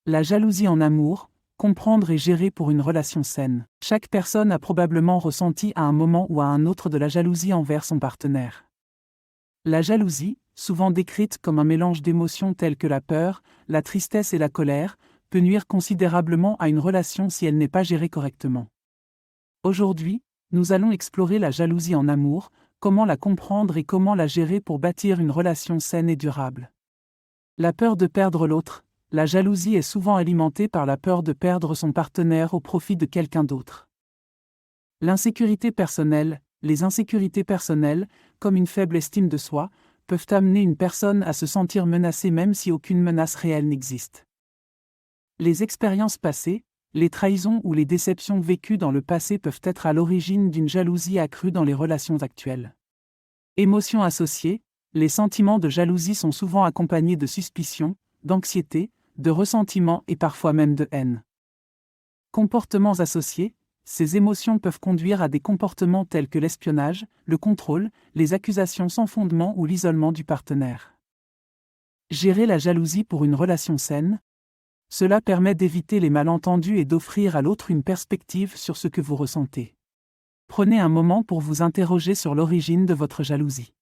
La jalousie en amour, comprendre et gérer pour une relation saine. Chaque personne a probablement ressenti à un moment ou à un autre de la jalousie envers son partenaire. La jalousie, souvent décrite comme un mélange d'émotions telles que la peur, la tristesse et la colère, peut nuire considérablement à une relation si elle n'est pas gérée correctement. Aujourd'hui, nous allons explorer la jalousie en amour, comment la comprendre et comment la gérer pour bâtir une relation saine et durable. La peur de perdre l'autre. La jalousie est souvent alimentée par la peur de perdre son partenaire au profit de quelqu'un d'autre. L'insécurité personnelle. Les insécurités personnelles, comme une faible estime de soi, peuvent amener une personne à se sentir menacée même si aucune menace réelle n'existe. Les expériences passées, les trahisons ou les déceptions vécues dans le passé peuvent être à l'origine d'une jalousie accrue dans les relations actuelles. Émotions associées. Les sentiments de jalousie sont souvent accompagnés de suspicion, d'anxiété, de ressentiment et parfois même de haine. Comportements associés. Ces émotions peuvent conduire à des comportements tels que l'espionnage, le contrôle, les accusations sans fondement ou l'isolement du partenaire. Gérer la jalousie pour une relation saine. Cela permet d'éviter les malentendus et d'offrir à l'autre une perspective sur ce que vous ressentez. Prenez un moment pour vous interroger sur l'origine de votre jalousie.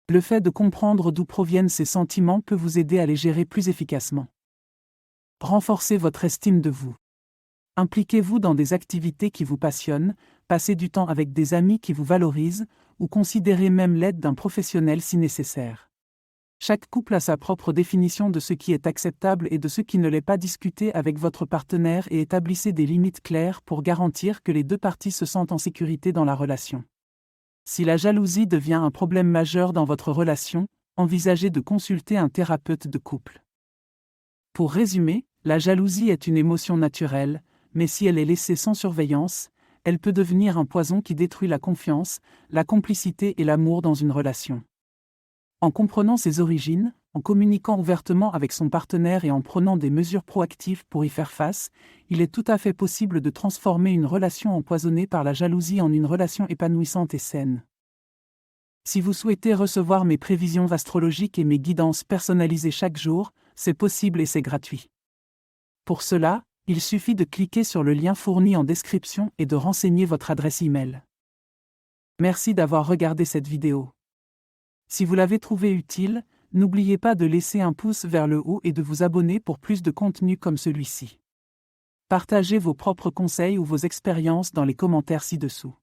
Le fait de comprendre d'où proviennent ces sentiments peut vous aider à les gérer plus efficacement. Renforcez votre estime de vous. Impliquez-vous dans des activités qui vous passionnent, passez du temps avec des amis qui vous valorisent, ou considérez même l'aide d'un professionnel si nécessaire. Chaque couple a sa propre définition de ce qui est acceptable et de ce qui ne l'est pas. Discutez avec votre partenaire et établissez des limites claires pour garantir que les deux parties se sentent en sécurité dans la relation. Si la jalousie devient un problème majeur dans votre relation, envisagez de consulter un thérapeute de couple. Pour résumer, la jalousie est une émotion naturelle, mais si elle est laissée sans surveillance, elle peut devenir un poison qui détruit la confiance, la complicité et l'amour dans une relation. En comprenant ses origines, en communiquant ouvertement avec son partenaire et en prenant des mesures proactives pour y faire face, il est tout à fait possible de transformer une relation empoisonnée par la jalousie en une relation épanouissante et saine. Si vous souhaitez recevoir mes prévisions astrologiques et mes guidances personnalisées chaque jour, c'est possible et c'est gratuit. Pour cela, il suffit de cliquer sur le lien fourni en description et de renseigner votre adresse e-mail. Merci d'avoir regardé cette vidéo. Si vous l'avez trouvée utile, n'oubliez pas de laisser un pouce vers le haut et de vous abonner pour plus de contenu comme celui-ci. Partagez vos propres conseils ou vos expériences dans les commentaires ci-dessous.